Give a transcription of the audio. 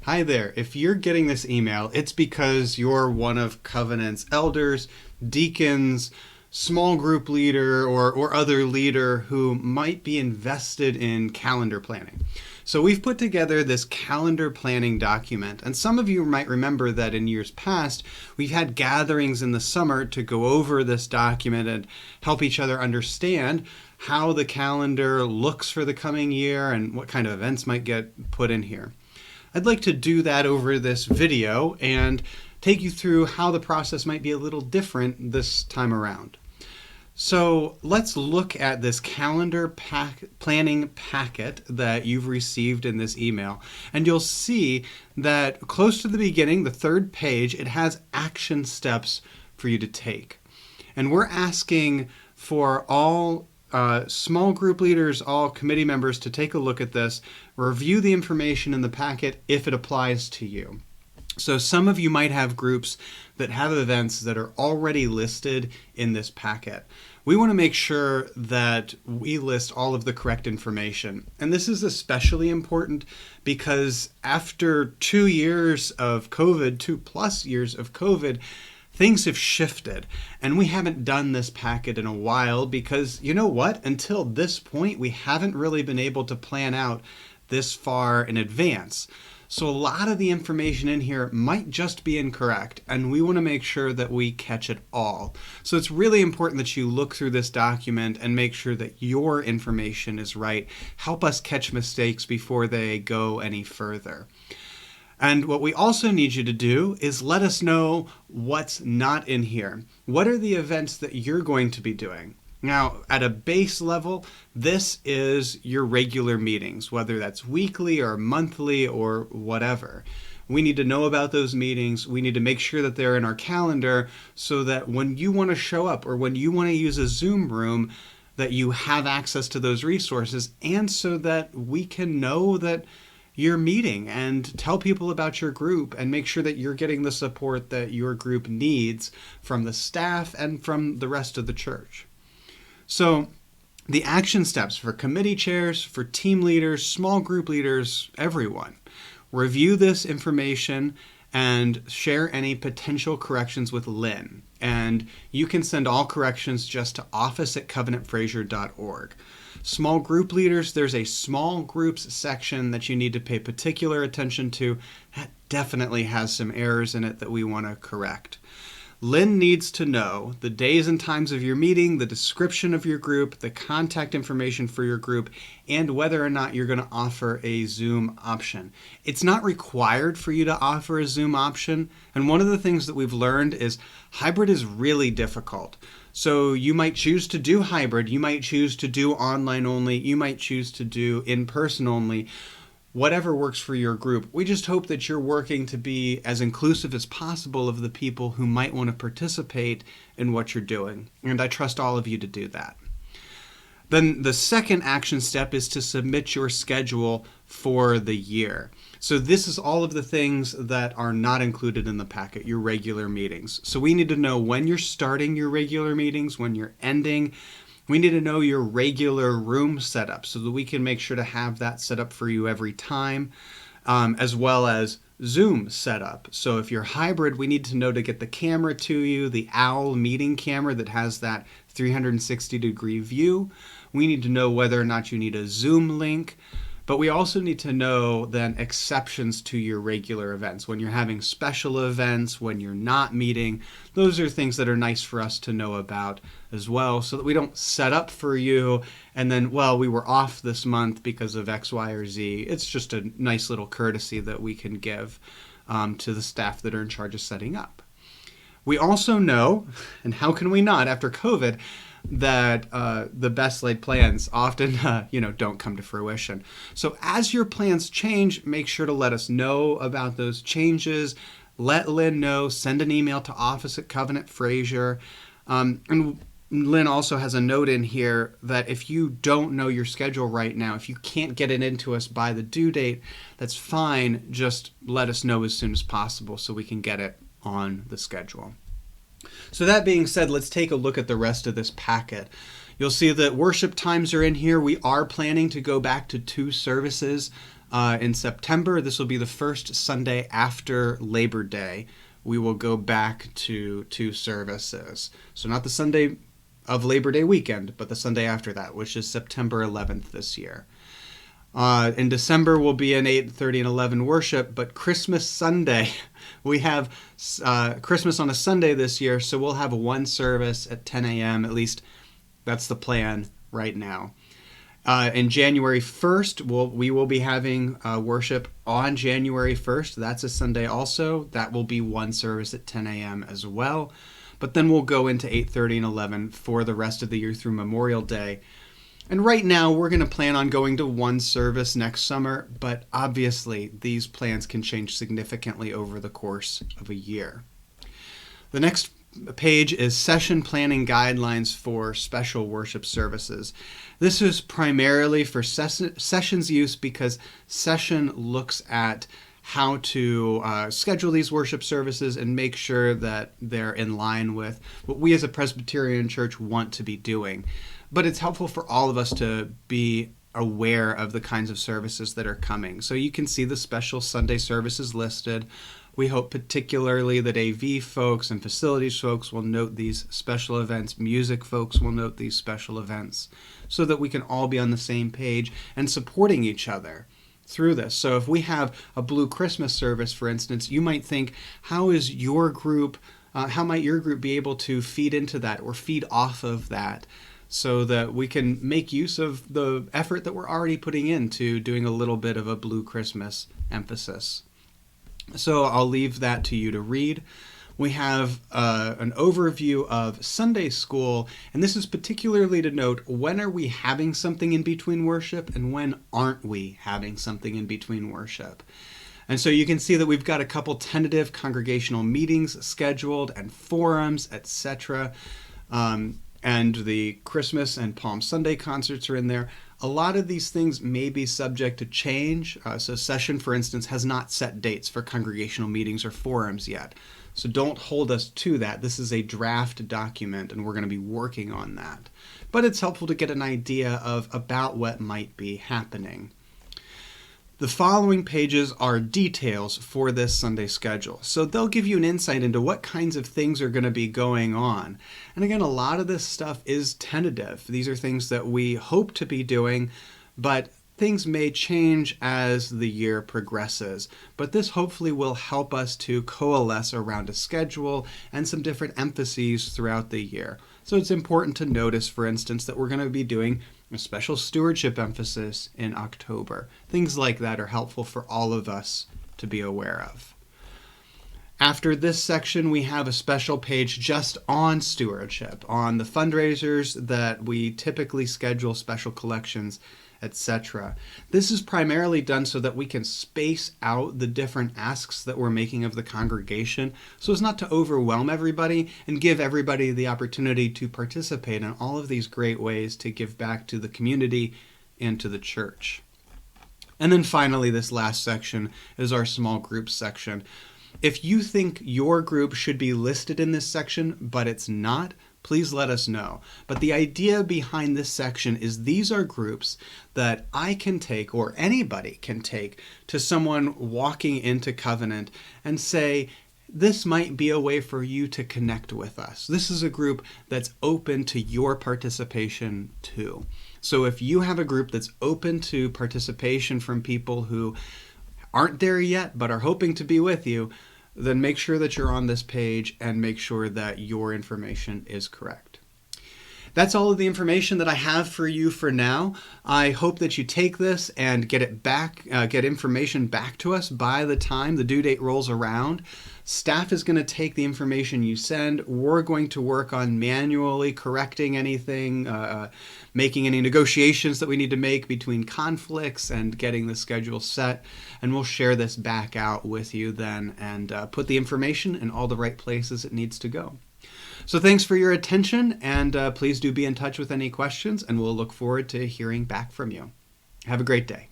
Hi there. If you're getting this email, it's because you're one of Covenant's elders, deacons, small group leader, or other leader who might be invested in calendar planning. So we've put together this calendar planning document, and some of you might remember that in years past, we've had gatherings in the summer to go over this document and help each other understand how the calendar looks for the coming year and what kind of events might get put in here. I'd like to do that over this video and take you through how the process might be a little different this time around. So let's look at this calendar planning packet that you've received in this email, and you'll see that close to the beginning, the third page, it has action steps for you to take. And we're asking for all small group leaders, all committee members to take a look at this, review the information in the packet if it applies to you. So some of you might have groups that have events that are already listed in this packet. We want to make sure that we list all of the correct information. And this is especially important because after 2 years of COVID, 2+ years of COVID, things have shifted, and we haven't done this packet in a while because, you know what? Until this point, we haven't really been able to plan out this far in advance. So a lot of the information in here might just be incorrect, and we want to make sure that we catch it all. So it's really important that you look through this document and make sure that your information is right. Help us catch mistakes before they go any further. And what we also need you to do is let us know what's not in here. What are the events that you're going to be doing? Now, at a base level, this is your regular meetings, whether that's weekly or monthly or whatever. We need to know about those meetings. We need to make sure that they're in our calendar so that when you want to show up or when you want to use a Zoom room, that you have access to those resources, and so that we can know that you're meeting and tell people about your group and make sure that you're getting the support that your group needs from the staff and from the rest of the church. So the action steps for committee chairs, for team leaders, small group leaders, everyone. Review this information and share any potential corrections with Lynn. And you can send all corrections just to office@covenantfraser.org. Small group leaders, there's a small groups section that you need to pay particular attention to. That definitely has some errors in it that we want to correct. Lynn needs to know the days and times of your meeting, the description of your group, the contact information for your group, and whether or not you're going to offer a Zoom option. It's not required for you to offer a Zoom option, and one of the things that we've learned is hybrid is really difficult. So you might choose to do hybrid, you might choose to do online only, you might choose to do in-person only. Whatever works for your group. We just hope that you're working to be as inclusive as possible of the people who might want to participate in what you're doing. And I trust all of you to do that. Then the second action step is to submit your schedule for the year. So this is all of the things that are not included in the packet, your regular meetings. So we need to know when you're starting your regular meetings, when you're ending. We need to know your regular room setup so that we can make sure to have that set up for you every time, as well as Zoom setup. So if you're hybrid, we need to know to get the camera to you, the OWL meeting camera that has that 360-degree view. We need to know whether or not you need a Zoom link. But we also need to know then exceptions to your regular events. When you're having special events, when you're not meeting, those are things that are nice for us to know about as well, so that we don't set up for you and then, well, we were off this month because of X, Y, or Z. It's just a nice little courtesy that we can give to the staff that are in charge of setting up. We also know, and how can we not after COVID, that the best laid plans often don't come to fruition. So as your plans change, make sure to let us know about those changes. Let Lynn know. Send an email to office@covenantfraser. And Lynn also has a note in here that if you don't know your schedule right now, if you can't get it into us by the due date, that's fine. Just let us know as soon as possible so we can get it on the schedule. So that being said, let's take a look at the rest of this packet. You'll see that worship times are in here. We are planning to go back to 2 services In September, this will be the first Sunday after Labor Day. We will go back to 2 services. So not the Sunday of Labor Day weekend, but the Sunday after that, which is September 11th this year. In December, we'll be an 8:30 and 11 worship, but Christmas Sunday, we have Christmas on a Sunday this year, so we'll have 1 service at 10 a.m. At least that's the plan right now. In January 1st, we will be having worship on January 1st. That's a Sunday also. That will be 1 service at 10 a.m. as well. But then we'll go into 8:30 and 11 for the rest of the year through Memorial Day. And right now, we're going to plan on going to 1 service next summer, but obviously, these plans can change significantly over the course of a year. The next page is Session Planning Guidelines for Special Worship Services. This is primarily for Session's use because Session looks at how to schedule these worship services and make sure that they're in line with what we as a Presbyterian church want to be doing. But it's helpful for all of us to be aware of the kinds of services that are coming. So you can see the special Sunday services listed. We hope particularly that AV folks and facilities folks will note these special events. Music folks will note these special events so that we can all be on the same page and supporting each other through this. So if we have a Blue Christmas service, for instance, you might think, how might your group be able to feed into that or feed off of that, so that we can make use of the effort that we're already putting into doing a little bit of a Blue Christmas emphasis. So I'll leave that to you to read. We have an overview of Sunday school, and this is particularly to note when are we having something in between worship and when aren't we having something in between worship. And so you can see that we've got a couple tentative congregational meetings scheduled and forums, etc. And the Christmas and Palm Sunday concerts are in there. A lot of these things may be subject to change. So Session, for instance, has not set dates for congregational meetings or forums yet. So don't hold us to that. This is a draft document, and we're going to be working on that. But it's helpful to get an idea of about what might be happening. The following pages are details for this Sunday schedule. So they'll give you an insight into what kinds of things are going to be going on. And again, a lot of this stuff is tentative. These are things that we hope to be doing, but things may change as the year progresses. But this hopefully will help us to coalesce around a schedule and some different emphases throughout the year. So it's important to notice, for instance, that we're going to be doing a special stewardship emphasis in October. Things like that are helpful for all of us to be aware of. After this section, we have a special page just on stewardship, on the fundraisers that we typically schedule, special collections, etc. This is primarily done so that we can space out the different asks that we're making of the congregation so as not to overwhelm everybody and give everybody the opportunity to participate in all of these great ways to give back to the community and to the church. And then finally, this last section is our small group section. If you think your group should be listed in this section, but it's not, please let us know. But the idea behind this section is these are groups that I can take, or anybody can take, to someone walking into Covenant and say, this might be a way for you to connect with us. This is a group that's open to your participation too. So if you have a group that's open to participation from people who aren't there yet but are hoping to be with you, then make sure that you're on this page and make sure that your information is correct. That's all of the information that I have for you for now. I hope that you take this and get it back, get information back to us by the time the due date rolls around. Staff is going to take the information you send. We're going to work on manually correcting anything, making any negotiations that we need to make between conflicts and getting the schedule set. And we'll share this back out with you then and put the information in all the right places it needs to go. So thanks for your attention, and please do be in touch with any questions, and we'll look forward to hearing back from you. Have a great day.